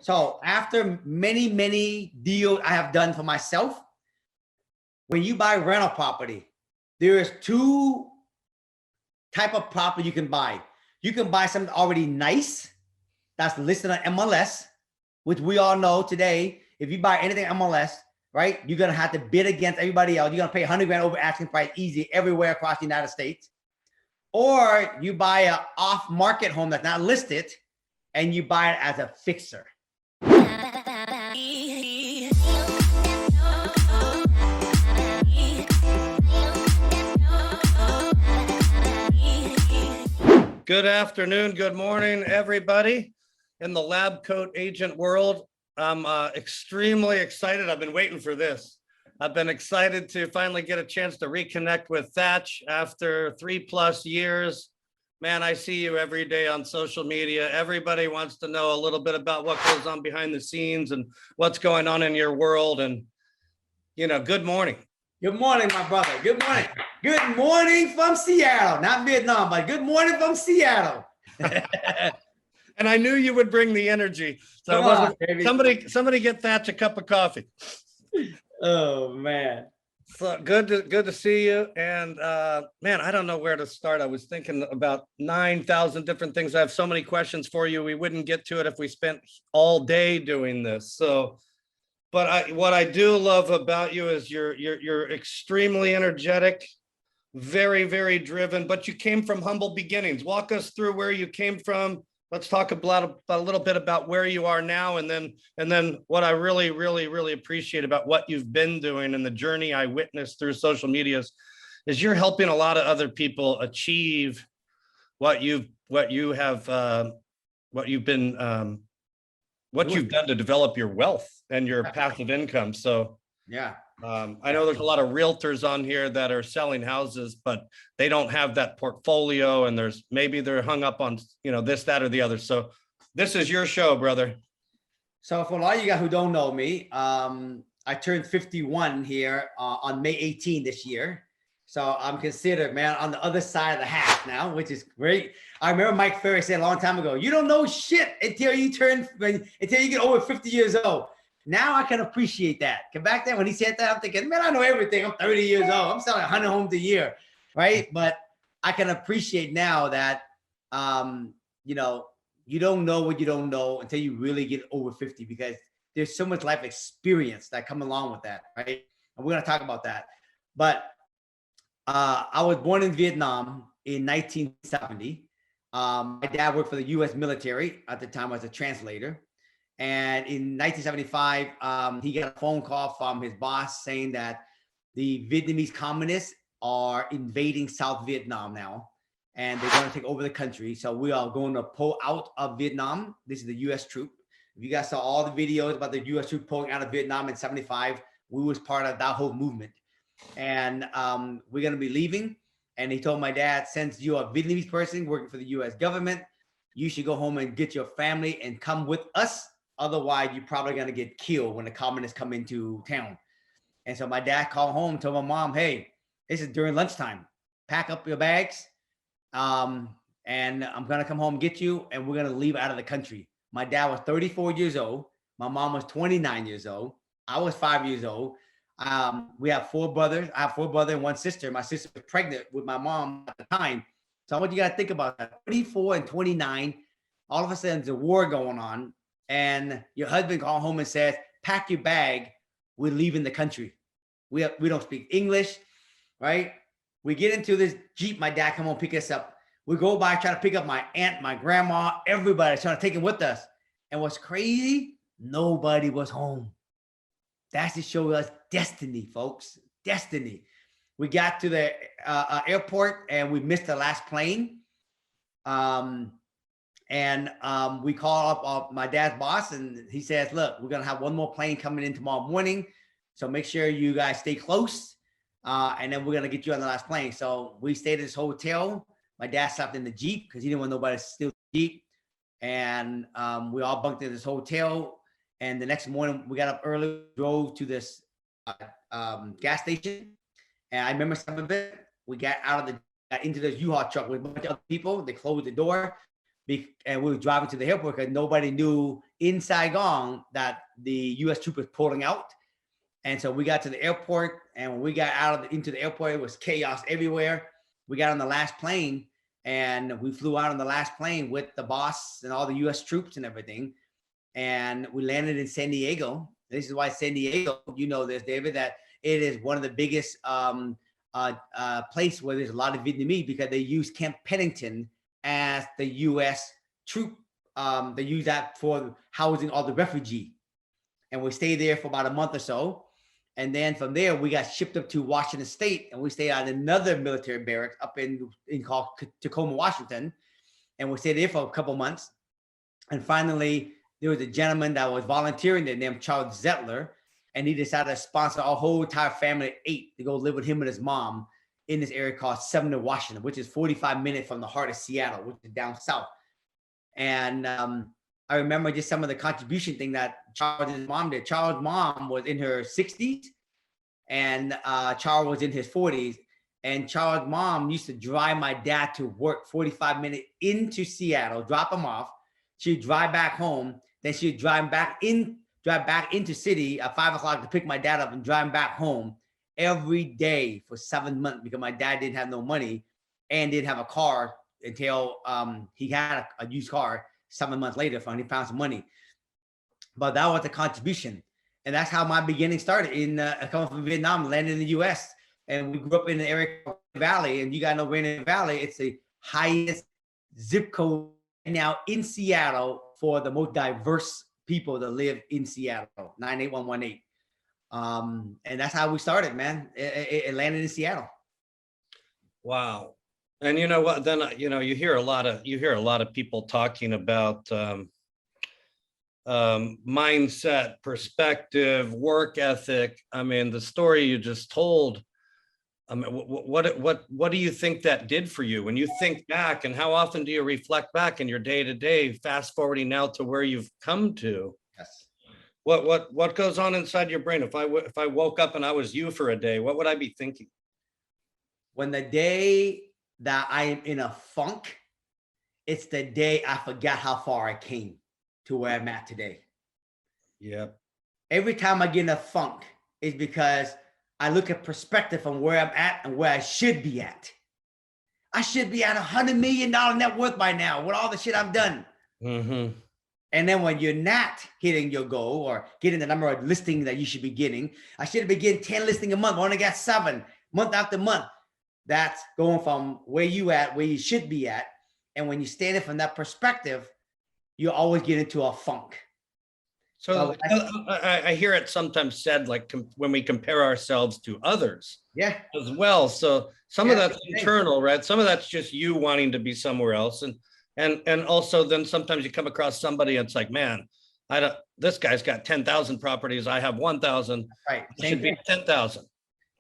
So after many, many deals I have done for myself, when you buy rental property, there is two type of property you can buy. You can buy something already nice that's listed on MLS, which we all know today, if you buy anything MLS, right, you're going to have to bid against everybody else. You're going to pay 100 grand over asking price easy everywhere across the United States. Or you buy an off-market home that's not listed and you buy it as a fixer. Good afternoon, good morning, everybody in the lab coat agent world. I'm extremely excited. I've been waiting for this. I've been excited to finally get a chance to reconnect with Thach after 3+ years. Man, I see you every day on social media. Everybody wants to know a little bit about what goes on behind the scenes and what's going on in your world. And, you know, good morning. Good morning, my brother. Good morning. Good morning from Seattle, not Vietnam, but good morning from Seattle. And I knew you would bring the energy. So somebody get Thach a cup of coffee. Oh man. So good to see you. And man, I don't know where to start. I was thinking about 9,000 different things. I have so many questions for you. We wouldn't get to it if we spent all day doing this. So, but what I do love about you is you're extremely energetic, very, very driven, but you came from humble beginnings. Walk us through where you came from. Let's talk about a little bit about where you are now. And then what I really, really, really appreciate about what you've been doing and the journey I witnessed through social media is you're helping a lot of other people achieve what you've done to develop your wealth and your passive income. So yeah. I know there's a lot of realtors on here that are selling houses, but they don't have that portfolio, and maybe they're hung up on, you know, this, that, or the other. So this is your show, brother. So for a lot of you guys who don't know me, I turned 51 here on May 18 this year. So I'm considered, man, on the other side of the hat now, which is great. I remember Mike Ferry said a long time ago, you don't know shit until you get over 50 years old. Now I can appreciate that. Because back then when he said that, I'm thinking, man, I know everything. I'm 30 years old. I'm selling 100 homes a year, right? But I can appreciate now that, you know, you don't know what you don't know until you really get over 50, because there's so much life experience that come along with that, right? And we're going to talk about that. But I was born in Vietnam in 1970. My dad worked for the U.S. military at the time as a translator. And in 1975, he got a phone call from his boss saying that the Vietnamese communists are invading South Vietnam now, and they're going to take over the country. So we are going to pull out of Vietnam. This is the U.S. troop. If you guys saw all the videos about the U.S. troop pulling out of Vietnam in 75, we was part of that whole movement. And we're going to be leaving. And he told my dad, since you're a Vietnamese person working for the U.S. government, you should go home and get your family and come with us. Otherwise, you're probably going to get killed when the communists come into town. And so my dad called home, told my mom, hey, this is during lunchtime. Pack up your bags. And I'm going to come home and get you. And we're going to leave out of the country. My dad was 34 years old. My mom was 29 years old. I was 5 years old. We have 4 brothers. I have 4 brothers and 1 sister. My sister was pregnant with my mom at the time. So I want you got to think about that. 34 and 29. All of a sudden, there's a war going on. And your husband called home and says, pack your bag. We're leaving the country. We don't speak English, right? We get into this Jeep. My dad come home, pick us up. We go by, try to pick up my aunt, my grandma, everybody trying to take him with us. And what's crazy, nobody was home. That's to show us destiny, folks, destiny. We got to the airport and we missed the last plane. We call up my dad's boss, and he says, look, we're going to have 1 more plane coming in tomorrow morning. So make sure you guys stay close. And then we're going to get you on the last plane. So we stayed at this hotel. My dad slept in the Jeep because he didn't want nobody to steal the Jeep. And we all bunked in this hotel. And the next morning we got up early, drove to this gas station. And I remember some of it. We got into this U-Haul truck with a bunch of other people. They closed the door. And we were driving to the airport because nobody knew in Saigon that the U.S. troop was pulling out. And so we got to the airport, and when we got into the airport, it was chaos everywhere. We got on the last plane, and we flew out on the last plane with the boss and all the U.S. troops and everything. And we landed in San Diego. This is why San Diego, you know this, David, that it is one of the biggest place where there's a lot of Vietnamese, because they use Camp Pennington as the U.S. troop. They use that for housing all the refugee. And we stayed there for about a month or so. And then from there, we got shipped up to Washington State, and we stayed at another military barracks up in called Tacoma, Washington. And we stayed there for a couple months. And finally, there was a gentleman that was volunteering there named Charles Zettler, and he decided to sponsor our whole entire family of 8 to go live with him and his mom in this area called Sumner, Washington, which is 45 minutes from the heart of Seattle, which is down south. And I remember just some of the contribution thing that Charles' mom did. Charles' mom was in her 60s, and Charles was in his 40s. And Charles' mom used to drive my dad to work 45 minutes into Seattle, drop him off. She'd drive back home. Then she'd drive back into city at 5 o'clock to pick my dad up and drive back home every day for 7 months, because my dad didn't have no money and didn't have a car until he had a used car 7 months later. He found some money. But that was the contribution. And that's how my beginning started in coming from Vietnam, landing in the US. And we grew up in the area called Valley, and you got to know Rainier Valley, it's the highest zip code now in Seattle for the most diverse people that live in Seattle, 98118. And that's how we started, man. It landed in Seattle. Wow. And you know what, then, you know, you hear a lot of people talking about mindset, perspective, work ethic. I mean, the story you just told, I mean, what do you think that did for you when you think back, and how often do you reflect back in your day to day, fast forwarding now to where you've come to? Yes. What goes on inside your brain? If I woke up and I was you for a day, what would I be thinking? When the day that I am in a funk, it's the day I forgot how far I came to where I'm at today. Yeah. Every time I get in a funk, it's because I look at perspective from where I'm at and where I should be at. I should be at $100 million net worth by now with all the shit I've done. Mm-hmm. And then when you're not hitting your goal or getting the number of listings that you should be getting, I should have been getting 10 listings a month. I only got 7 month after month. That's going from where you at, where you should be at. And when you stand it from that perspective, you always get into a funk. So I hear it sometimes said, like, when we compare ourselves to others, yeah, as well. So some of that's internal, right? Some of that's just you wanting to be somewhere else. And also then sometimes you come across somebody and it's like, man, this guy's got 10,000 properties. I have 1,000. Right. I should be 10,000.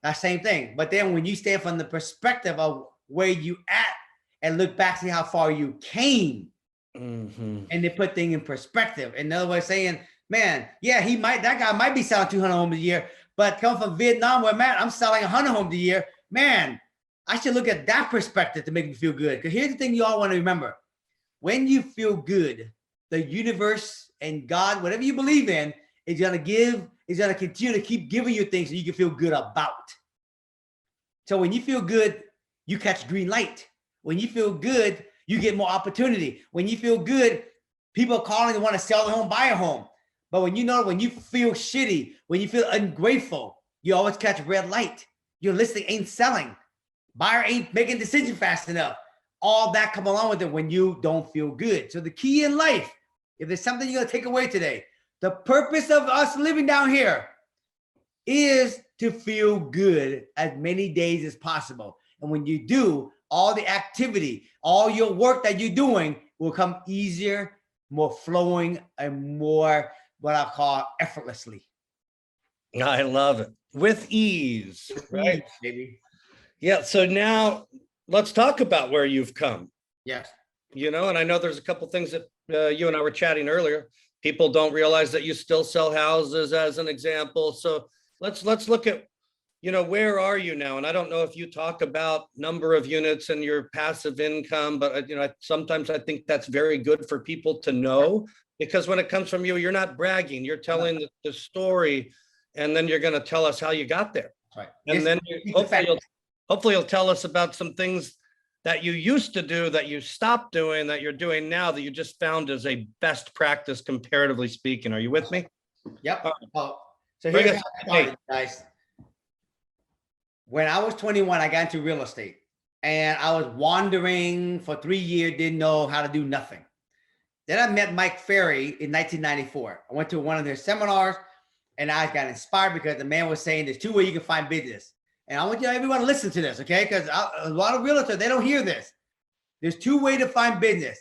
That same thing. But then when you stand from the perspective of where you at and look back, see how far you came, mm-hmm. and they put things in perspective. In other words, saying, man, yeah, that guy might be selling 200 homes a year, but coming from Vietnam where, man, I'm selling 100 homes a year. Man, I should look at that perspective to make me feel good. Because here's the thing you all want to remember. When you feel good, the universe and God, whatever you believe in, is going to continue to keep giving you things that you can feel good about. So when you feel good, you catch green light. When you feel good, you get more opportunity. When you feel good, people are calling and want to sell their home, buy a home. But when you feel shitty, when you feel ungrateful, you always catch red light. Your listing ain't selling. Buyer ain't making decisions fast enough. All that come along with it when you don't feel good. So the key in life, if there's something you're going to take away today, the purpose of us living down here is to feel good as many days as possible. And when you do, all the activity, all your work that you're doing will come easier, more flowing, and more what I call effortlessly. I love it. With ease, right? Baby. Yeah. So now let's talk about where you've come. Yes. You know, and I know there's a couple things that you and I were chatting earlier. People don't realize that you still sell houses, as an example. So let's look at where are you now? And I don't know if you talk about number of units and your passive income, but sometimes I think that's very good for people to know, because when it comes from you, you're not bragging, you're telling the story, and then you're going to tell us how you got there. Right. And then hopefully you'll tell us about some things that you used to do that you stopped doing, that you're doing now, that you just found as a best practice, comparatively speaking. Are you with me? Yep. So here's how I started, guys. When I was 21, I got into real estate, and I was wandering for 3 years, didn't know how to do nothing. Then I met Mike Ferry in 1994. I went to one of their seminars, and I got inspired because the man was saying there's 2 ways you can find business. And I want everyone to listen to this, okay? Because a lot of realtors, they don't hear this. There's 2 ways to find business.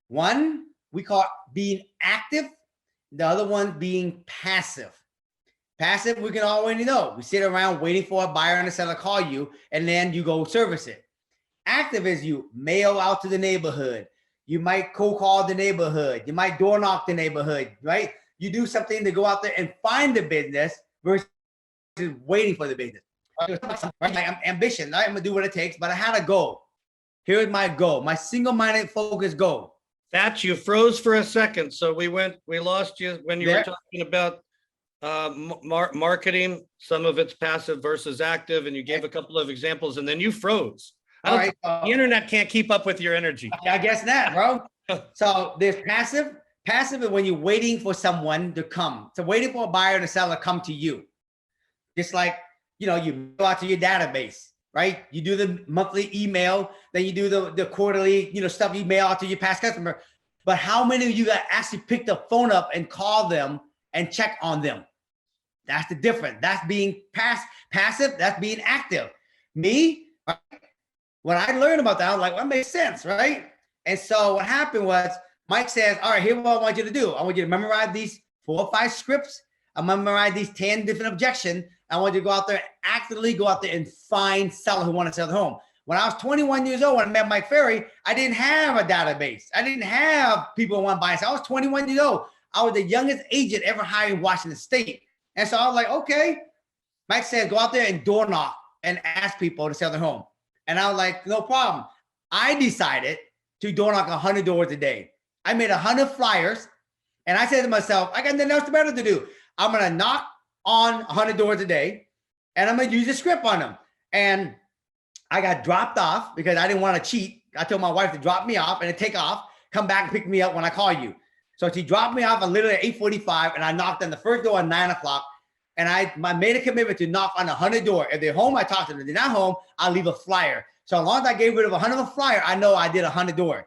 One, we call being active. The other one being passive. Passive, we can already know. We sit around waiting for a buyer and a seller to call you, and then you go service it. Active is you mail out to the neighborhood. You might cold call the neighborhood. You might door knock the neighborhood, right? You do something to go out there and find the business versus waiting for the business. My ambition, right? I'm gonna do what it takes, but I had a goal. Here's my goal, my single-minded focus goal. Thach, you froze for a second, so we lost you when you were talking about marketing. Some of it's passive versus active, and you gave a couple of examples, and then you froze. All right, the internet can't keep up with your energy. I guess not, bro. So there's passive. Passive is when you're waiting for someone to come. So waiting for a buyer and a seller to come to you. Just like, you go out to your database, right? You do the monthly email, then you do the quarterly, stuff you mail out to your past customer. But how many of you that actually pick the phone up and call them and check on them? That's the difference. That's being passive. That's being active. Me, right? When I learned about that, I was like, well, that makes sense, right? And so what happened was Mike says, all right, here's what I want you to do. I want you to memorize these 4 or 5 scripts. I memorize these 10 different objections. I want you to go out there, actively go out there and find sellers who want to sell their home. When I was 21 years old, when I met Mike Ferry, I didn't have a database. I didn't have people who want to buy. So I was 21 years old. I was the youngest agent ever hired in Washington State. And so I was like, okay. Mike said, go out there and door knock and ask people to sell their home. And I was like, no problem. I decided to door knock 100 doors a day. I made 100 flyers. And I said to myself, I got nothing else better to do. I'm going to knock on 100 doors a day, and I'm going to use a script on them. And I got dropped off because I didn't want to cheat. I told my wife to drop me off and to take off, come back and pick me up when I call you. So she dropped me off literally at 8:45, and I knocked on the first door at 9 o'clock. And I made a commitment to knock on 100 doors. If they're home, I talk to them. If they're not home, I'll leave a flyer. So as long as I gave rid of 100 of a flyer, I know I did 100 doors.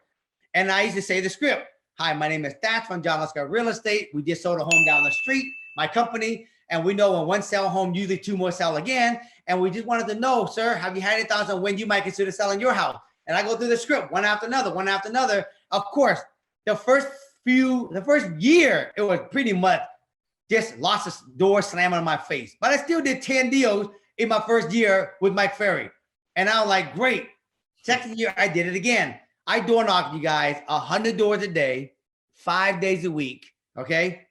And I used to say the script. Hi, my name is Thach from John Lusker Real Estate. We just sold a home down the street, my company. And we know when one sell home, usually 2 more sell again. And we just wanted to know, sir, have you had any thoughts on when you might consider selling your house? And I go through the script one after another, one after another. Of course, the first year, it was pretty much just lots of doors slamming on my face. But I still did 10 deals in my first year with Mike Ferry. And I was like, great. Second year, I did it again. I door knocked, you guys, 100 doors a day, 5 days a week, okay?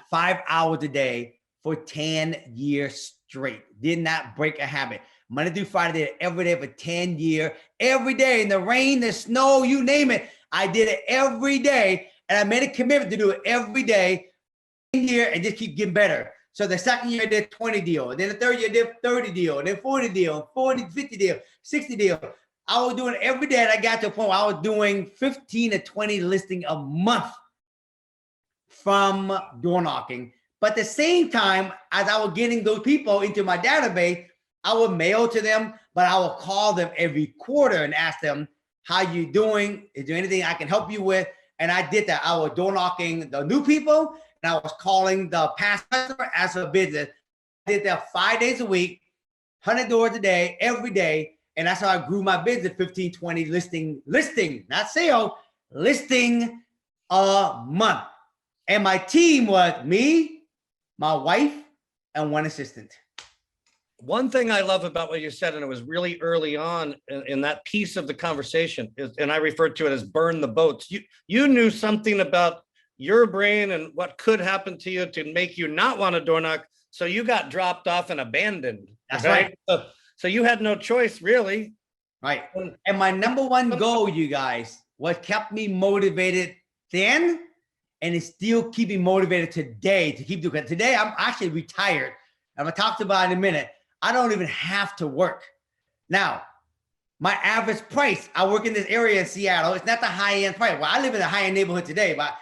5 hours a day for 10 years straight. Did not break a habit. Monday through Friday, did it every day for 10 years. Every day, in the rain, the snow, you name it. I did it every day. And I made a commitment to do it every day, year, and just keep getting better. So the second year, I did 20 deals. And then the third year, I did 30 deals. And then 40 deals, 40, 50 deals, 60 deals. I was doing it every day. And I got to a point where I was doing 15 to 20 listings a month from door knocking. But at the same time, as I was getting those people into my database, I would mail to them, but I would call them every quarter and ask them, how you doing? Is there anything I can help you with? And I did that. I was door knocking the new people, and I was calling the past customer as a business. I did that 5 days a week, 100 doors a day, every day. And that's how I grew my business, 15, 20 listing, not sale, listing a month. And my team was me, my wife, and one assistant. One thing I love about what you said, and it was really early on in that piece of the conversation, and I referred to it as burn the boats. You knew something about your brain and what could happen to you to make you not want to door knock. So you got dropped off and abandoned. That's right. So you had no choice, really. Right. And my number one goal, you guys, what kept me motivated then, and it's still keeping motivated today to keep doing it. Today, I'm actually retired. I'm going to talk about it in a minute. I don't even have to work. Now, my average price, I work in this area in Seattle. It's not the high-end price. Well, I live in a high-end neighborhood today, but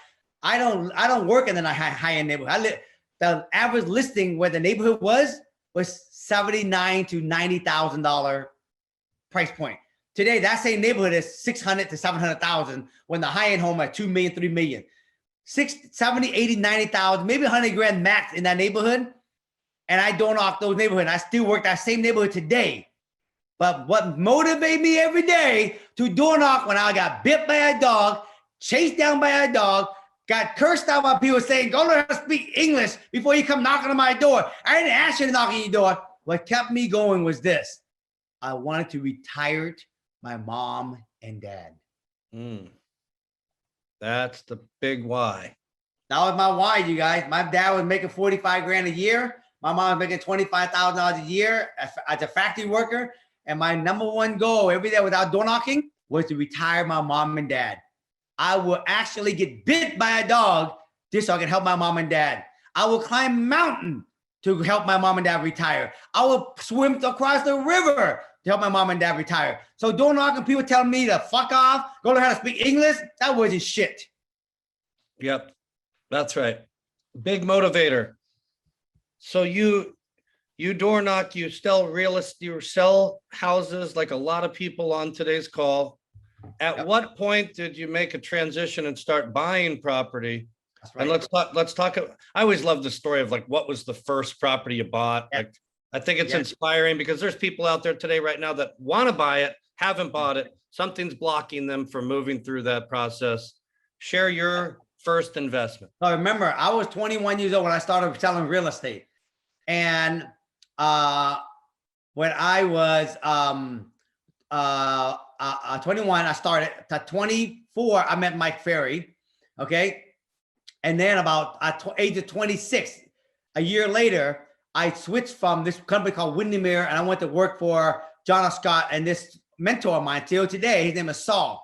I don't work in a high-end neighborhood. The average listing where the neighborhood was $79,000 to $90,000 price point. Today, that same neighborhood is 600 to 700,000 when the high-end home at 2 million, 3 million. 70, 80, 90,000, maybe 100 grand max in that neighborhood. And I don't knock those neighborhoods. I still work that same neighborhood today. But what motivates me every day to door knock when I got bit by a dog, chased down by a dog, got cursed out by people saying, go learn how to speak English before you come knocking on my door. I didn't ask you to knock on your door. What kept me going was this. I wanted to retire my mom and dad. That's the big why. That was my why, you guys. My dad was making 45 grand a year. My mom was making $25,000 a year as a factory worker. And my number one goal every day without door knocking was to retire my mom and dad. I will actually get bit by a dog just so I can help my mom and dad. I will climb a mountain to help my mom and dad retire. I will swim across the river to help my mom and dad retire. So door knocking, people telling me to fuck off, go learn how to speak English, that wasn't shit. Yep, that's right. Big motivator. So you door knock, you sell real estate, you sell houses like a lot of people on today's call. At what point did you make a transition and start buying property? That's right. And let's talk. I always love the story of like, what was the first property you bought? Yeah. Like, I think it's inspiring because there's people out there today right now that want to buy it, haven't bought it. Something's blocking them from moving through that process. Share your first investment. So remember, I was 21 years old when I started selling real estate. And when I was 21, I started. At 24, I met Mike Ferry. Okay. And then about at age of 26, a year later, I switched from this company called Windermere and I went to work for John F. Scott and this mentor of mine till today. His name is Saul.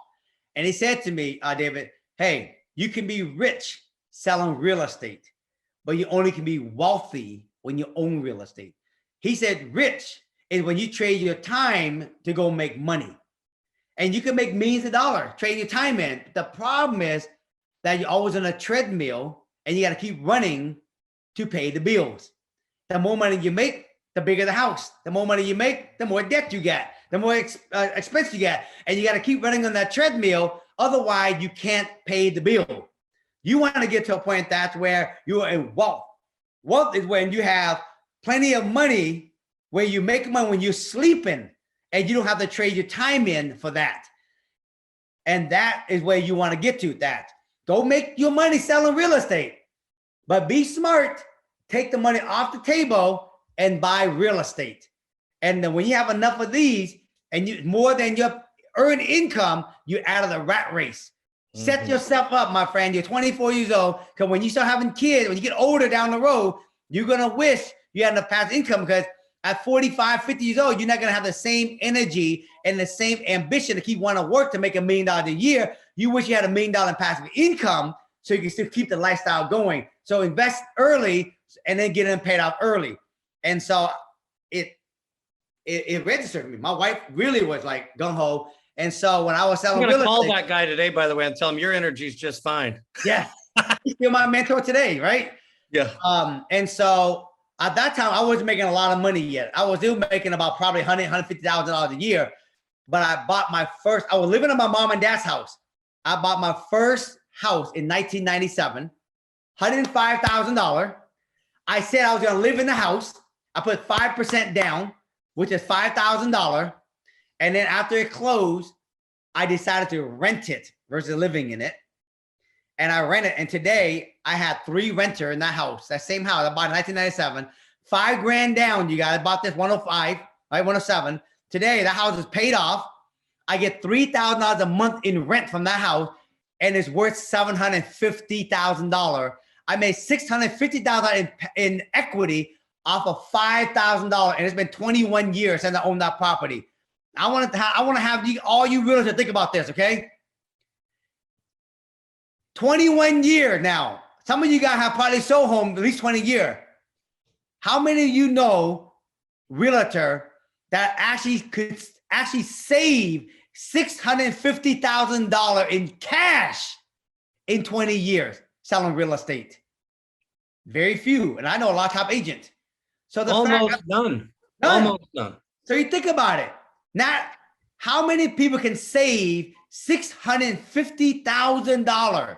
And he said to me, David, hey, you can be rich selling real estate, but you only can be wealthy when you own real estate. He said, rich is when you trade your time to go make money. And you can make millions of dollars, trade your time in. The problem is that you're always on a treadmill and you got to keep running to pay the bills. The more money you make, the bigger the house. The more money you make, the more debt you get, the more expense you get. And you got to keep running on that treadmill. Otherwise, you can't pay the bill. You want to get to a point that's where you are in wealth. Wealth is when you have plenty of money, where you make money when you're sleeping and you don't have to trade your time in for that. And that is where you want to get to that. Don't make your money selling real estate, but be smart. Take the money off the table and buy real estate. And then when you have enough of these and you more than your earned income, you're out of the rat race. Set yourself up, my friend. You're 24 years old. Because when you start having kids, when you get older down the road, you're going to wish you had enough passive income because at 45, 50 years old, you're not going to have the same energy and the same ambition to keep wanting to work to make $1 million a year. You wish you had $1 million in passive income so you can still keep the lifestyle going. So invest early and then get them paid out early. And so it registered with me. My wife really was like gung-ho. And so when I was selling real estate, I'm going to call that guy today, by the way, and tell him your energy is just fine. Yeah. He's still my mentor today, right? Yeah. And so at that time, I wasn't making a lot of money yet. I was still making about probably $150,000 a year. But I bought my first, I was living in my mom and dad's house. I bought my first house in 1997, $105,000. I said I was going to live in the house. I put 5% down, which is $5,000. And then after it closed, I decided to rent it versus living in it. And I rented. And today I had 3 renters in that house, that same house I bought in 1997, $5,000 down. You guys, I bought this 105, right? 107. Today the house is paid off. I get $3,000 a month in rent from that house, and it's worth $750,000. I made $650,000 in equity off of $5,000, and it's been 21 years since I owned that property. I want to have all you realtors think about this, okay? 21 years now. Some of you guys have probably sold home at least 20 years. How many of you know realtor that actually could actually save $650,000 in cash in 20 years selling real estate? Very few. And I know a lot of top agents. So the almost none. Almost none. So you think about it. Now, how many people can save $650,000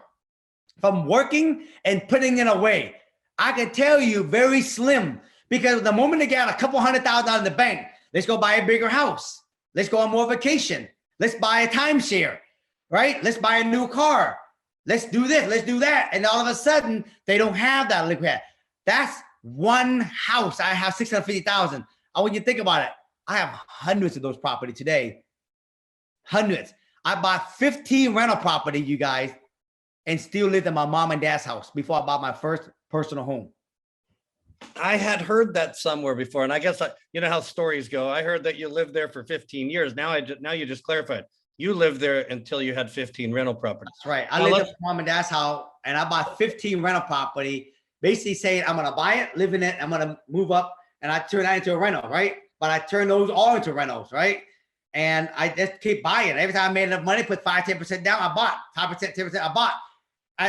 from working and putting it away? I can tell you very slim, because the moment they get a couple $100,000 in the bank, let's go buy a bigger house. Let's go on more vacation. Let's buy a timeshare, right? Let's buy a new car. Let's do this. Let's do that. And all of a sudden, they don't have that liquid. That's one house. I have $650,000. I want you to think about it. I have hundreds of those properties today. Hundreds. I bought 15 rental property, you guys, and still lived in my mom and dad's house before I bought my first personal home. I had heard that somewhere before, and I guess you know how stories go. I heard that you lived there for 15 years. Now you just clarified. You lived there until you had 15 rental properties. That's right. I lived in my mom and dad's house, and I bought 15 rental property, basically saying I'm gonna buy it, live in it, I'm gonna move up, and I turn that into a rental, right? But I turned those all into rentals, right? And I just keep buying. Every time I made enough money, put 5-10% down, I bought. 5%, 10%, I bought.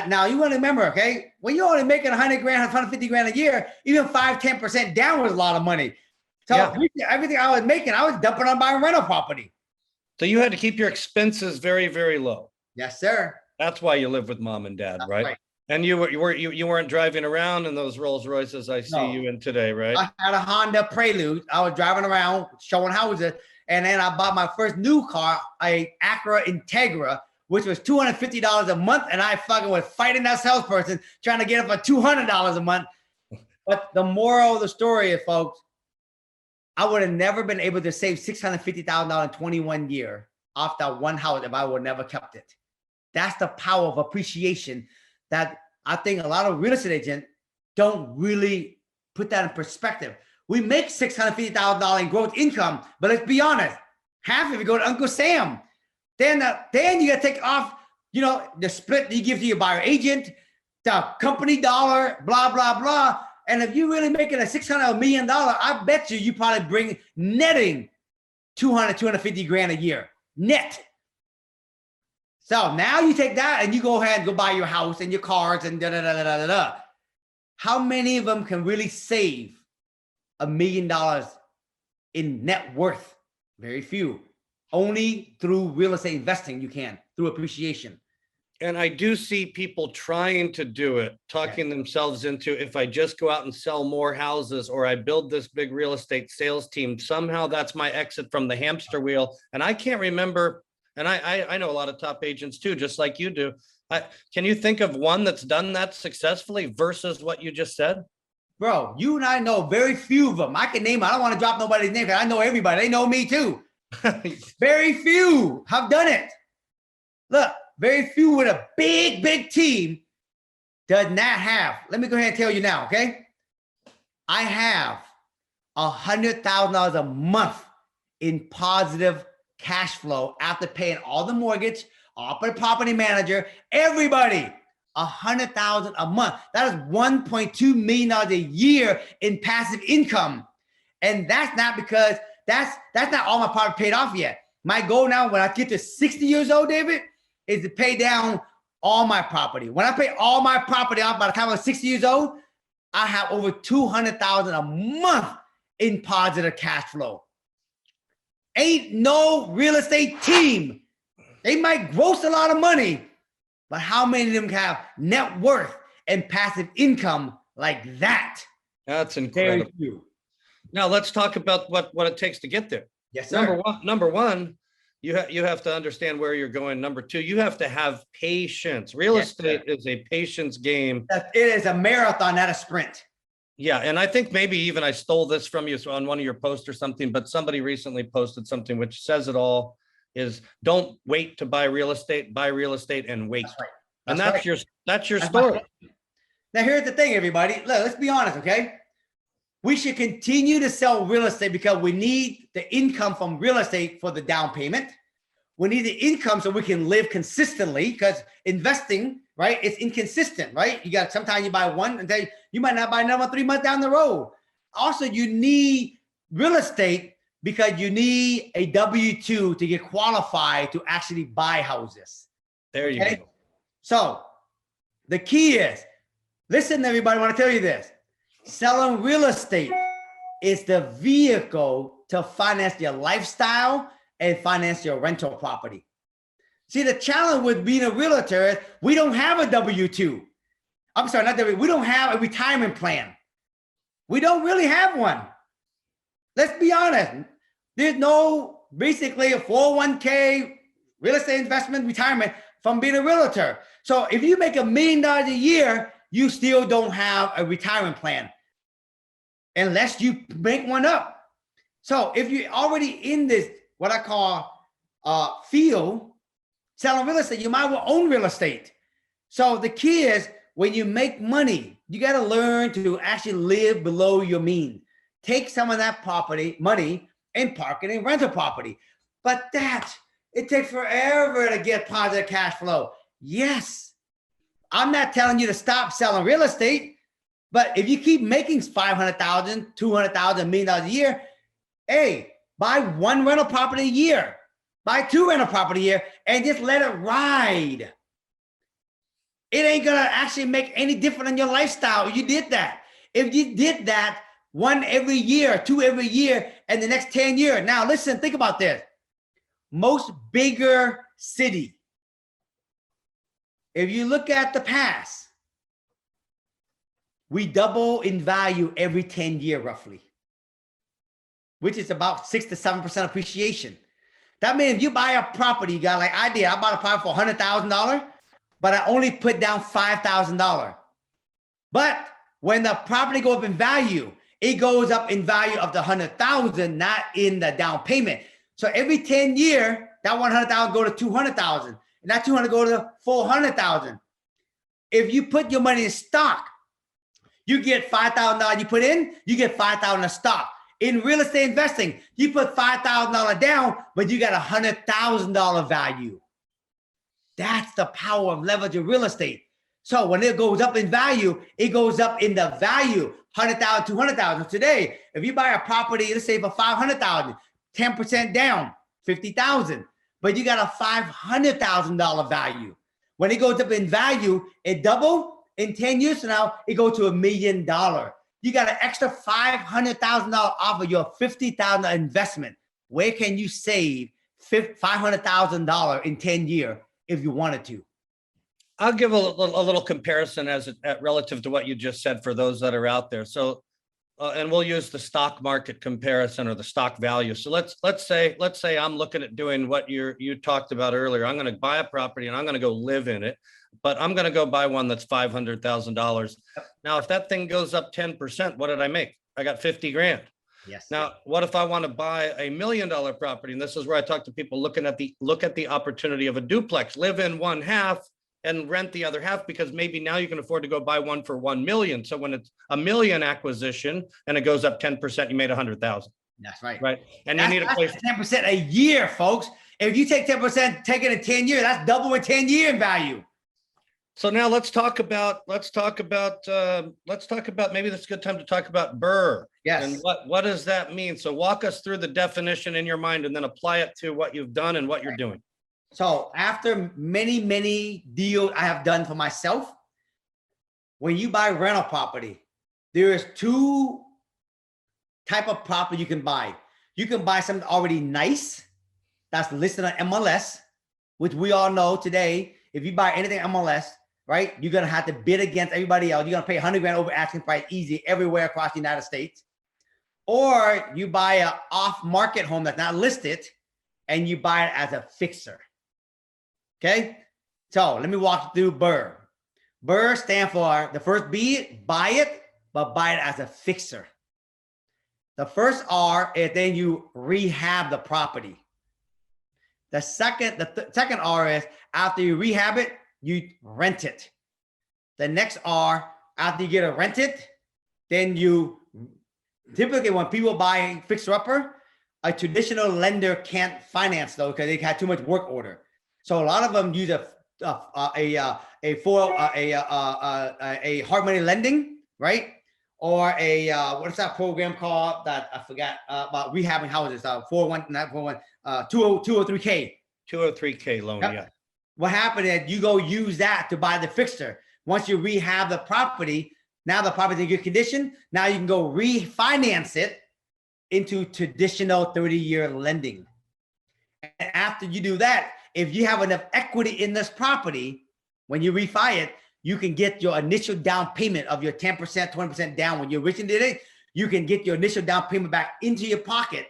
Now you want to remember, okay, when you're only making 100 grand, 150 grand a year, even 5-10% down was a lot of money. So yeah, everything I was making, I was dumping on buying rental property. So you had to keep your expenses very, very low. Yes, sir. That's why you live with mom and dad, right? And you weren't driving around in those Rolls Royces I see you in today, right? I had a Honda Prelude. I was driving around showing houses, and then I bought my first new car, a Acura Integra, which was $250 a month, and I fucking was fighting that salesperson trying to get it for $200 a month. But the moral of the story is, folks, I would have never been able to save $650,000 in 21 years off that one house if I would never kept it. That's the power of appreciation that I think a lot of real estate agents don't really put that in perspective. We make $650,000 in gross income, but let's be honest, half of it go to Uncle Sam. Then you got to take off, you know, the split that you give to your buyer agent, the company dollar, blah, blah, blah. And if you're really making a $600 million, I bet you probably bring netting 250 grand a year net. So now you take that and you go ahead and go buy your house and your cars and da da da da da da. How many of them can really save $1 million in net worth? Very few. Only through real estate investing you can, through appreciation. And I do see people trying to do it, talking themselves into, if I just go out and sell more houses, or I build this big real estate sales team, somehow that's my exit from the hamster wheel. And I can't remember, and I know a lot of top agents too, just like you do. Can you think of one that's done that successfully versus what you just said? Bro, you and I know very few of them. I can name, I don't want to drop nobody's name because I know everybody. They know me too. Very few have done it. Look, very few with a big, big team does not have. Let me go ahead and tell you now, okay? I have $100,000 a month in positive cash flow after paying all the mortgage, all the property manager, everybody. $100,000 a month. That is $1.2 million a year in passive income. And that's not because that's not all my property paid off yet. My goal now, when I get to 60 years old, David, is to pay down all my property. When I pay all my property off by the time I'm 60 years old, I have over $200,000 a month in positive cash flow. Ain't no real estate team. They might gross a lot of money, but how many of them have net worth and passive income like that? That's incredible. Now let's talk about what it takes to get there. Yes, sir. Number one, you have to understand where you're going. Number two, you have to have patience. Real estate is a patience game. It is a marathon, not a sprint. Yeah, and I think maybe even I stole this from you on one of your posts or something, but somebody recently posted something which says it all, is don't wait to buy real estate and wait. That's right. That's your story. Now here's the thing, everybody. Look, let's be honest, okay? We should continue to sell real estate because we need the income from real estate for the down payment. We need the income so we can live consistently, because investing, right, it's inconsistent, right? You got, sometimes you buy one and then you might not buy another 3 months down the road. Also, you need real estate because you need a W-2 to get qualified to actually buy houses. There you go. So the key is, listen, everybody, I want to tell you this. Selling real estate is the vehicle to finance your lifestyle and finance your rental property. See, the challenge with being a realtor is we don't have a W-2. I'm sorry, not W. We don't have a retirement plan. We don't really have one. Let's be honest. There's no basically a 401k, real estate investment, retirement from being a realtor. So if you make $1 million a year, you still don't have a retirement plan unless you make one up. So if you're already in this, what I call field, selling real estate, you might well own real estate. So the key is, when you make money, you got to learn to actually live below your means. Take some of that property, money, and park it in rental property. But it takes forever to get positive cash flow. Yes, I'm not telling you to stop selling real estate, but if you keep making $500,000, $200,000, $1 million a year, hey, buy one rental property a year, buy 2 rental property a year, and just let it ride. It ain't gonna actually make any difference in your lifestyle if you did that. If you did that 1 every year, 2 every year, and the next 10 years. Now listen, think about this. Most bigger city, if you look at the past, we double in value every 10 years roughly, which is about 6 to 7% appreciation. That means if you buy a property, you got like I did, I bought a property for $100,000, but I only put down $5,000. But when the property goes up in value, it goes up in value of the 100,000, not in the down payment. So every 10 years, that 100,000 go to 200,000, and that 200 go to 400,000. If you put your money in stock, you get $5,000 you put in, you get $5,000 in stock. In real estate investing, you put $5,000 down, but you got $100,000 value. That's the power of leveraging real estate. So when it goes up in value, it goes up in the value, 100,000, 200,000. Today, if you buy a property, let's say for 500,000, 10% down, 50,000, but you got a $500,000 value. When it goes up in value, it double. In 10 years from now, it goes to $1 million. You got an extra $500,000 off of your $50,000 investment. Where can you save $500,000 in 10 years if you wanted to? I'll give a little comparison as relative to what you just said for those that are out there. So, and we'll use the stock market comparison or the stock value. So let's say I'm looking at doing what you talked about earlier. I'm going to buy a property and I'm going to go live in it, but I'm going to go buy one that's $500,000. Now, if that thing goes up 10%, what did I make? I got 50 grand. Yes. Now, what if I want to buy $1 million property? And this is where I talk to people look at the opportunity of a duplex, live in one half and rent the other half, because maybe now you can afford to go buy one for 1 million. So when it's $1 million acquisition and it goes up 10%, you made 100,000. That's right. Right. And you need a place. 10% a year, folks. If you take 10%, take it in 10 years, that's double in 10 years in value. So now let's talk about maybe that's a good time to talk about BRRRR. Yes. And what does that mean? So walk us through the definition in your mind and then apply it to what you've done and what you're doing. So after many, many deals I have done for myself, when you buy rental property, there is 2 type of property you can buy. You can buy something already nice that's listed on MLS, which we all know today, if you buy anything MLS, right, you're going to have to bid against everybody else. You're going to pay 100 grand over asking price easy everywhere across the United States. Or you buy an off-market home that's not listed and you buy it as a fixer. Okay, so let me walk you through BRRRR. BRRRR stands for the first B, buy it, but buy it as a fixer. The first R is then you rehab the property. The second R is after you rehab it, you rent it. The next R, after you get it rented, then you typically when people buy fixer upper, a traditional lender can't finance those because they had too much work order. So a lot of them use a hard money lending, right? Or a what's that program called that I forgot about rehabbing houses? 203K. 203K loan, Yep. yeah. What happened is you go use that to buy the fixture. Once you rehab the property, now the property's in good condition. Now you can go refinance it into traditional 30-year lending. And after you do that, if you have enough equity in this property, when you refi it, you can get your initial down payment of your 10%, 20% down. When you originally did it, you can get your initial down payment back into your pocket,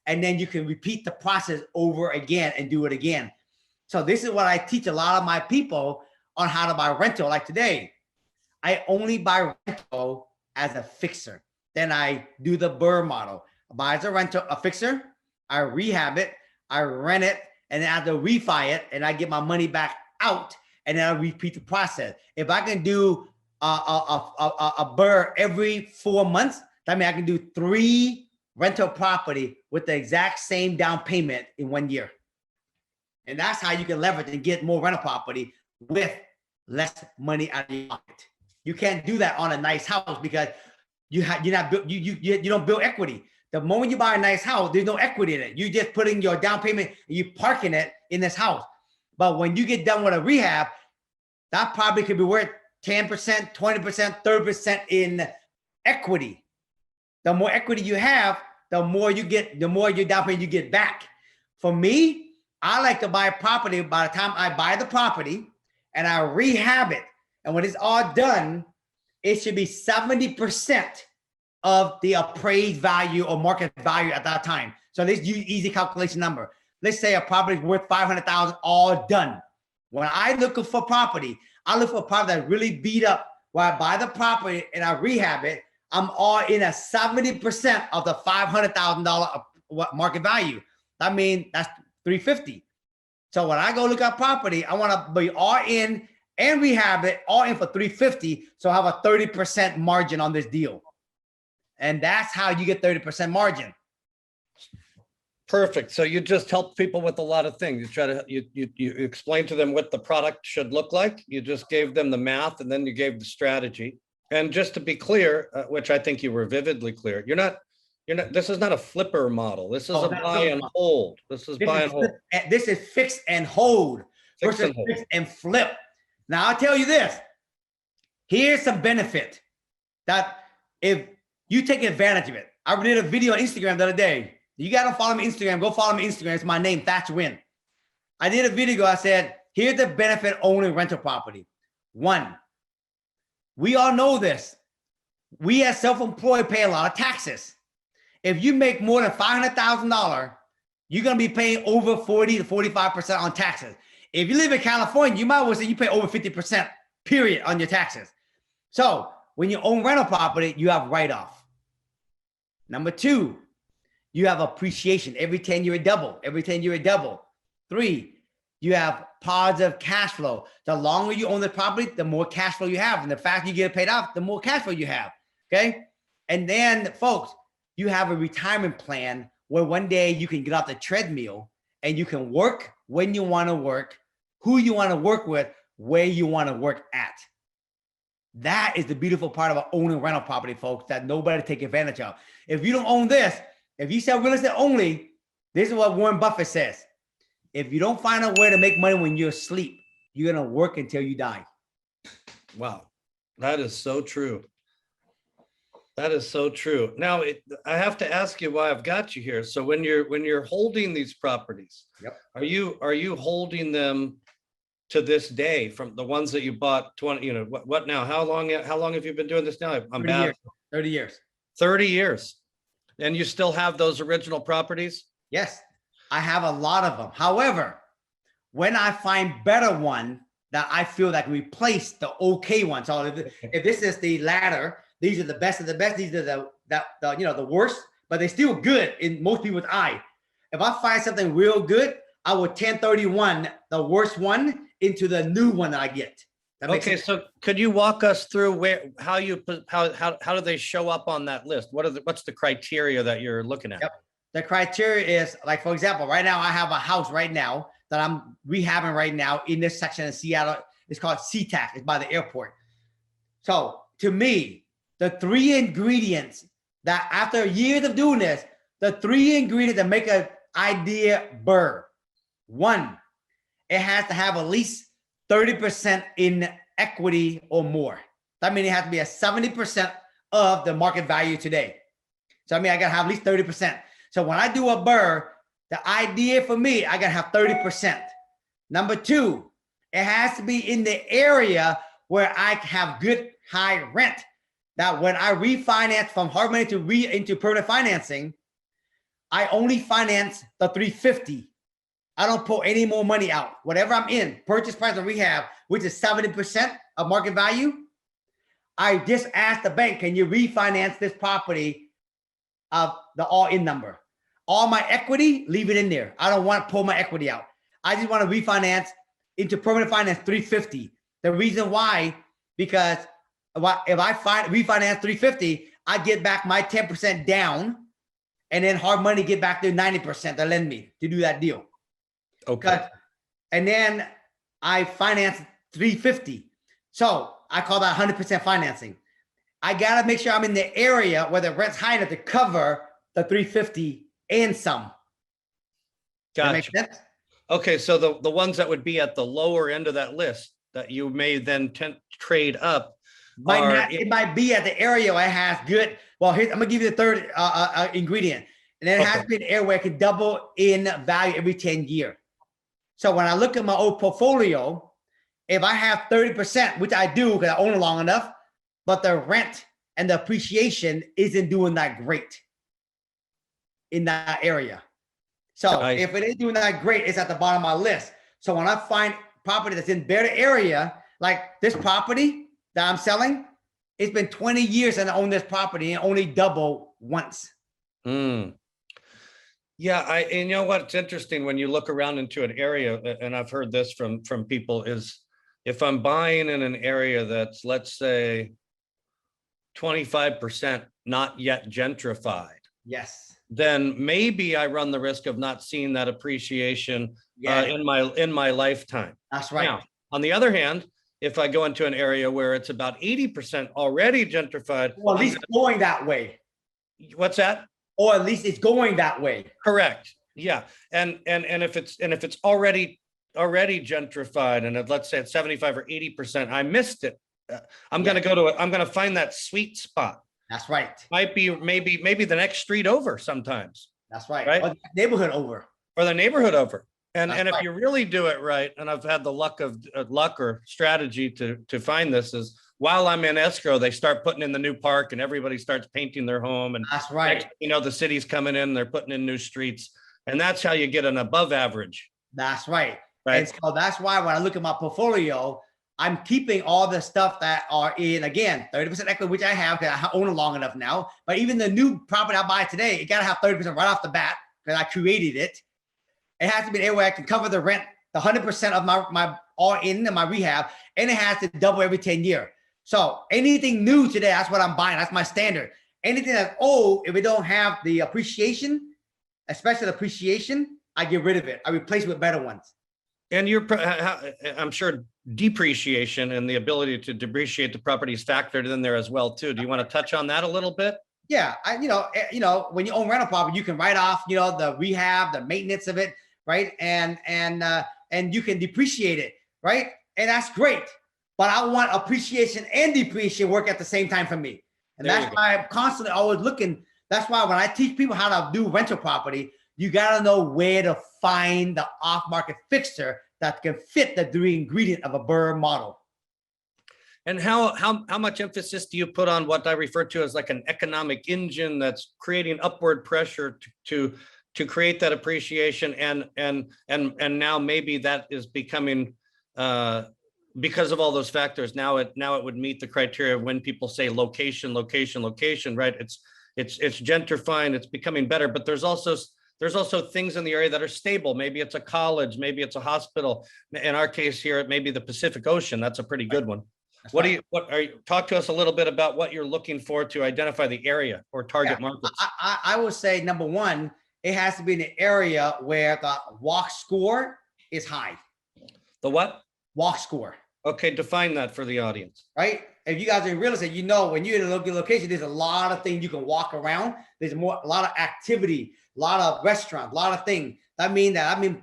and then you can repeat the process over again and do it again. So this is what I teach a lot of my people on how to buy rental. Like today, I only buy rental as a fixer. Then I do the BRRRR model. I buy as a rental, a fixer, I rehab it, I rent it, and then I have to refi it, and I get my money back out, and then I repeat the process. If I can do a BRRRR every 4 months, that means I can do 3 rental property with the exact same down payment in 1 year. And that's how you can leverage and get more rental property with less money out of your pocket. You can't do that on a nice house because you don't build equity. The moment you buy a nice house, there's no equity in it. You're just putting your down payment and you parking it in this house. But when you get done with a rehab, that probably could be worth 10%, 20%, 30% in equity. The more equity you have, the more you get, the more your down payment you get back. For me, I like to buy property by the time I buy the property and I rehab it. And when it's all done, it should be 70% of the appraised value or market value at that time. So let's use easy calculation number. Let's say a property is worth 500,000 all done. When I look for property, I look for a property that's really beat up. Where I buy the property and I rehab it, I'm all in at 70% of the $500,000 market value. That means that's $350. So when I go look at property, I want to be all in and rehab it all in for $350. So I have a 30% margin on this deal. And that's how you get 30% margin. Perfect. So you just help people with a lot of things. You try to, you explain to them what the product should look like. You just gave them the math, and then you gave the strategy. And just to be clear, which I think you were vividly clear, you're not, this is not a flipper model. This is a buy and hold. This is buy and hold. This is fix and hold versus fix and flip. Now I'll tell you this. Here's some benefit that if you take advantage of it. I did a video on Instagram the other day. You got to follow me on Instagram. Go follow me on Instagram. It's my name, Thach Nguyen. I did a video. I said, here's the benefit owning rental property. 1, we all know this. We as self-employed pay a lot of taxes. If you make more than $500,000, you're going to be paying over 40 to 45% on taxes. If you live in California, you might as well say you pay over 50% period on your taxes. So when you own rental property, you have write-off. Number 2, you have appreciation. Every 10 year double. Every 10 year double. 3, you have positive cash flow. The longer you own the property, the more cash flow you have. And the faster you get paid off, the more cash flow you have. Okay. And then folks, you have a retirement plan where one day you can get off the treadmill and you can work when you want to work, who you want to work with, where you want to work at. That is the beautiful part about owning rental property, folks, that nobody take advantage of. If you don't own this, if you sell real estate only, this is what Warren Buffett says. If you don't find a way to make money when you're asleep, you're going to work until you die. Wow. That is so true. That is so true. Now, I have to ask you why I've got you here. So when you're holding these properties, yep, are you holding them to this day from the ones that you bought 20, what now? How long have you been doing this now? I'm 30 bad. years. 30 years. 30 years. And you still have those original properties? Yes, I have a lot of them. However, when I find better one that I feel that can replace the okay one. So if this is the latter, these are the best of the best. These are the worst, but they're still good in most people's eye. If I find something real good, I will 1031 the worst one into the new one that I get. That makes Okay, sense? so could you walk us through how do they show up on that list? What's the criteria that you're looking at? Yep. The criteria is like, for example, right now I have a house right now that I'm rehabbing right now in this section in Seattle. It's called SeaTac. It's by the airport. So to me, the 3 ingredients that after years of doing this, the 3 ingredients that make an idea BRRRR. 1, it has to have at least 30% in equity or more. That means it has to be at 70% of the market value today. So I mean, I gotta have at least 30%. So when I do a BRRRR, the idea for me, I gotta have 30%. Number 2, it has to be in the area where I have good high rent. That when I refinance from hard money into permanent financing, I only finance the 350. I don't pull any more money out. Whatever I'm in, purchase price or rehab, which is 70% of market value, I just ask the bank, can you refinance this property of the all-in number? All my equity, leave it in there. I don't want to pull my equity out. I just want to refinance into permanent finance 350. The reason why, because if I refinance 350, I get back my 10% down, and then hard money get back their 90% they lend me to do that deal. Okay. And then I finance 350. So I call that 100% financing. I got to make sure I'm in the area where the rent's high enough to cover the 350 and some. That makes Gotcha. sense? Okay, so the ones that would be at the lower end of that list that you may then trade up It might be at the area where it has good. Well, I'm gonna give you the third ingredient, and then it has to be an area where it can double in value every 10 years. So when I look at my old portfolio, if I have 30%, which I do because I own it long enough, but the rent and the appreciation isn't doing that great in that area. So if it ain't doing that great, it's at the bottom of my list. So when I find property that's in better area, like this property that I'm selling, it's been 20 years and I own this property and only double once. Yeah, and you know what's interesting when you look around into an area, and I've heard this from people, is if I'm buying in an area that's, let's say, 25% not yet gentrified. Yes. Then maybe I run the risk of not seeing that appreciation in my lifetime. That's right. Now, on the other hand, if I go into an area where it's about 80% already gentrified, well, at least going that way. What's that? Or at least it's going that way. Correct. Yeah, and if it's already gentrified, and let's say it's 75 or 80%, I missed it. I'm going to find that sweet spot. That's right. Might be maybe the next street over sometimes. That's right. Right. Or the neighborhood over. Or the neighborhood over. And That's if right. you really do it right, and I've had the luck or strategy to find this, is while I'm in escrow, they start putting in the new park and everybody starts painting their home. And that's right. You know, the city's coming in, they're putting in new streets, and that's how you get an above average. That's right. Right. And so that's why when I look at my portfolio, I'm keeping all the stuff that are in, again, 30% equity, which I have because I own it long enough now. But even the new property I buy today, it got to have 30% right off the bat because I created it. It has to be an area where I can cover the rent, the 100% of my all in and my rehab, and it has to double every 10 years. So anything new today, that's what I'm buying. That's my standard. Anything that's old, if it don't have the appreciation, especially the appreciation, I get rid of it. I replace it with better ones. And I'm sure depreciation and the ability to depreciate the property is factored in there as well too. Do you want to touch on that a little bit? Yeah, when you own rental property, you can write off, the rehab, the maintenance of it, right? And you can depreciate it, right? And that's great. But I want appreciation and depreciation work at the same time for me. And that's why I'm constantly always looking. That's why when I teach people how to do rental property, you got to know where to find the off-market fixture that can fit the 3 ingredient of a BRRRR model. And how much emphasis do you put on what I refer to as like an economic engine that's creating upward pressure to create that appreciation, and now maybe that is becoming because of all those factors, now it would meet the criteria of when people say location, right? It's gentrifying, it's becoming better, but there's also there's also things in the area that are stable. Maybe it's a college, maybe it's a hospital. In our case here, it may be the Pacific Ocean. That's a pretty good one. Talk to us a little bit about what you're looking for to identify the area or target markets. I would say number one, it has to be in an area where the walk score is high. The what? Walk score. Okay, define that for the audience. Right? If you guys are in real estate, you know when you're in a local location, there's a lot of things you can walk around. There's a lot of activity, a lot of restaurants, a lot of things. That means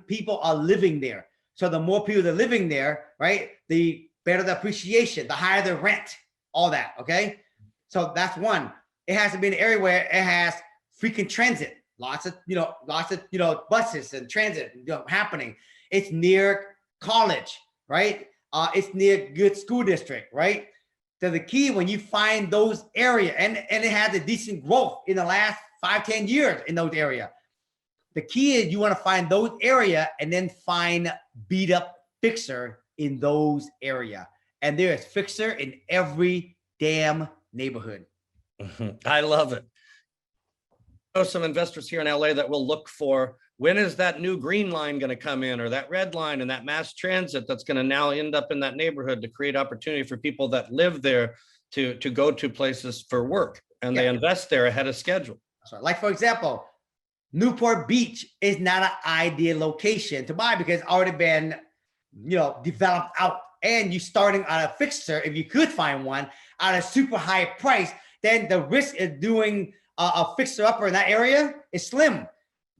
people are living there. So the more people that are living there, right, the better the appreciation, the higher the rent, all that. Okay, so that's one. It has to be an area where it has freaking transit, lots of buses and transit happening. It's near college, right? It's near good school district, right? So the key when you find those areas, and it has a decent growth in the last 5-10 years in those areas. The key is you want to find those areas and then find beat up fixer in those areas. And there is fixer in every damn neighborhood. I love it. I know some investors here in LA that will look for, when is that new green line going to come in, or that red line and that mass transit that's going to now end up in that neighborhood to create opportunity for people that live there to go to places for work, and they invest there ahead of schedule. So, like for example, Newport Beach is not an ideal location to buy because it's already been, developed out, and you starting at a fixer, if you could find one at a super high price, then the risk of doing a fixer upper in that area is slim.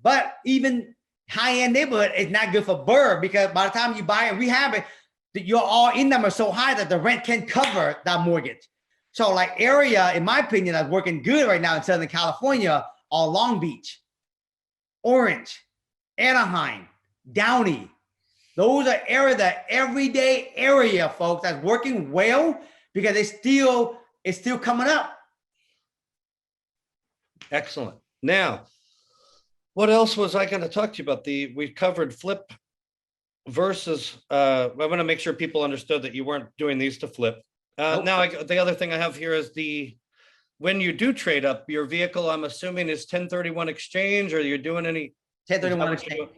But even high-end neighborhood is not good for BRRRR, because by the time you buy and rehab it, your all-in number is so high that the rent can cover that mortgage. So like area, in my opinion, that's working good right now in Southern California are Long Beach, Orange, Anaheim, Downey. Those are areas, that everyday area, folks, that's working well because it's still coming up. Excellent. Now, what else was I going to talk to you about? We covered flip versus, I want to make sure people understood that you weren't doing these to flip. Nope. Now, the other thing I have here is when you do trade up your vehicle, I'm assuming is 1031 exchange, or you're doing any 1031 exchange.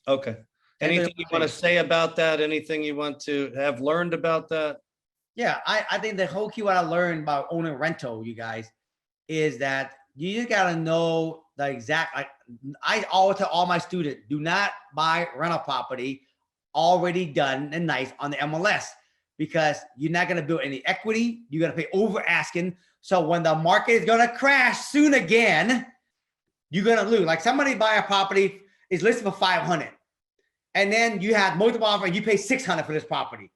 Okay. Anything you want to say about that? Anything you want to have learned about that? Yeah, I think the whole key what I learned about owning rental, you guys, is that you just got to know the exact, I always tell all my students, do not buy rental property already done and nice on the MLS, because you're not going to build any equity. You're going to pay over asking. So when the market is going to crash soon again, you're going to lose. Like somebody buy a property is listed for 500. And then you have multiple offers and you pay 600 for this property.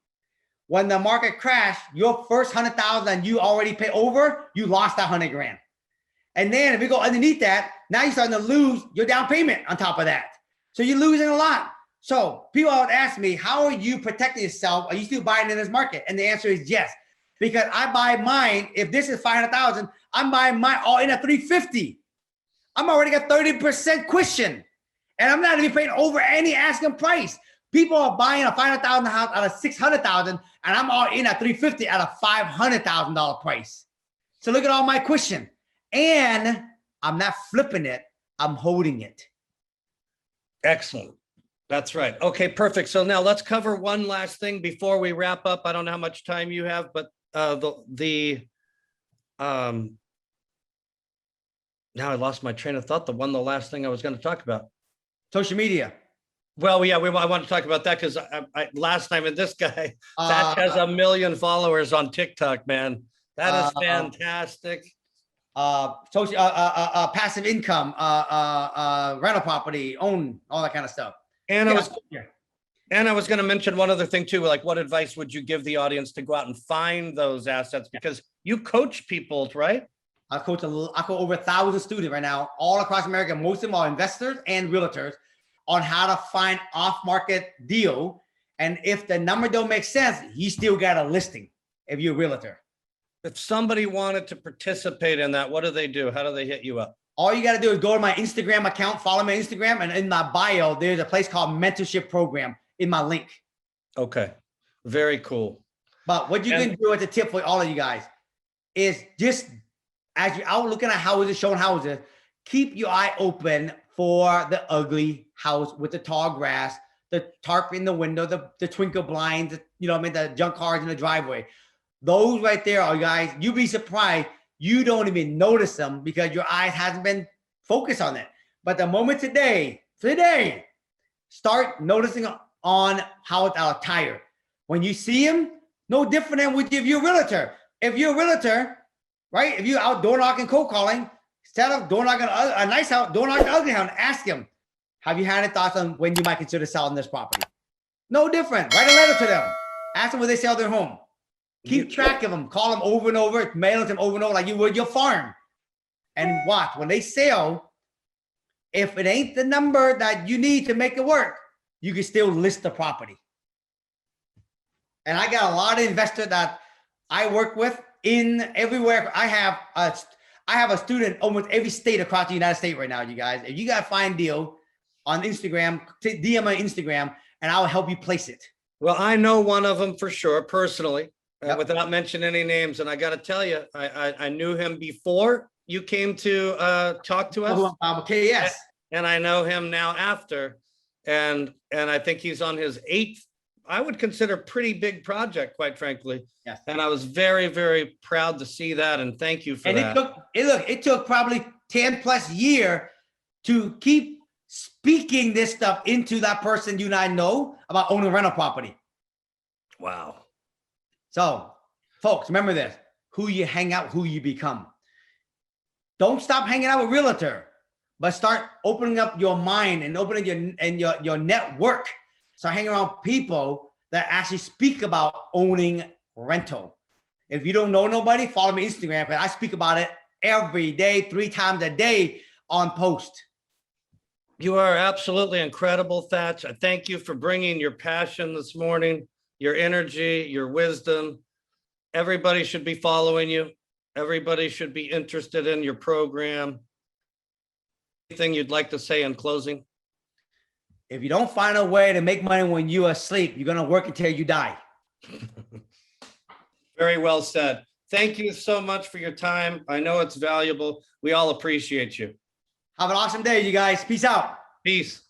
When the market crash, your first 100,000 you already pay over, you lost that 100 grand. And then if we go underneath that, now you're starting to lose your down payment on top of that. So you're losing a lot. So people would ask me, how are you protecting yourself? Are you still buying in this market? And the answer is yes, because I buy mine. If this is 500,000, I'm buying mine all in at 350. I'm already got 30% cushion, and I'm not even paying over any asking price. People are buying a 500,000 house out of 600,000, and I'm all in at 350 at a $500,000 price. So look at all my cushion, and I'm not flipping it. I'm holding it. Excellent. That's right. Okay, perfect. So now let's cover one last thing before we wrap up. I don't know how much time you have, but now I lost my train of thought. The last thing I was going to talk about. Social media. Well, yeah, I want to talk about that because last time, and this guy, Thach has 1 million followers on TikTok, man. That is fantastic. Social, passive income, rental property, own, all that kind of stuff. And I was going to mention one other thing too, like what advice would you give the audience to go out and find those assets? Because you coach people, right? I coach over 1,000 students right now, all across America. Most of them are investors and realtors on how to find off-market deal. And if the number don't make sense, you still got a listing if you're a realtor. If somebody wanted to participate in that, what do they do? How do they hit you up? All you got to do is go to my Instagram account, follow my Instagram, and in my bio, there's a place called Mentorship Program in my link. Okay. Very cool. But what you can do as a tip for all of you guys is just as you're out looking at houses, showing houses, keep your eye open for the ugly house with the tall grass, the tarp in the window, the twinkle blinds, you know what I mean, the junk cars in the driveway. Those right there are, guys, you'd be surprised. You don't even notice them because your eyes hasn't been focused on it. But the moment today, start noticing on how it's attire. When you see him, no different than with if you're a realtor. If you're a realtor, right? If you're out door knocking, cold calling, instead of door knocking a nice house, door knocking an ugly house, ask him, have you had any thoughts on when you might consider selling this property? No different. Write a letter to them. Ask them when they sell their home. Keep track of them. Call them over and over. Mail them over and over like you would your farm. And watch. When they sell, if it ain't the number that you need to make it work, you can still list the property. And I got a lot of investors that I work with in everywhere. I have a student almost every state across the United States right now, you guys. If you got to find a deal on Instagram, DM on Instagram, and I'll help you place it. Well, I know one of them for sure, personally, Yep. without mentioning any names. And I got to tell you, I knew him before you came to talk to us. Okay, yes. And I know him now after. And I think he's on his 8th, I would consider pretty big project, quite frankly. Yes. And I was very, very proud to see that. And thank you for And that. it took probably 10 plus year to keep speaking this stuff into that person you and I know about owning a rental property. Wow. So, folks, remember this: who you hang out, who you become. Don't stop hanging out with realtor, but start opening up your mind and opening your network. Start hanging around people that actually speak about owning rental. If you don't know nobody, follow me on Instagram, because I speak about it every day, 3 times a day on post. You are absolutely incredible, Thach. I thank you for bringing your passion this morning, your energy, your wisdom. Everybody should be following you. Everybody should be interested in your program. Anything you'd like to say in closing? If you don't find a way to make money when you're asleep, you're going to work until you die. Very well said. Thank you so much for your time. I know it's valuable. We all appreciate you. Have an awesome day, you guys. Peace out. Peace.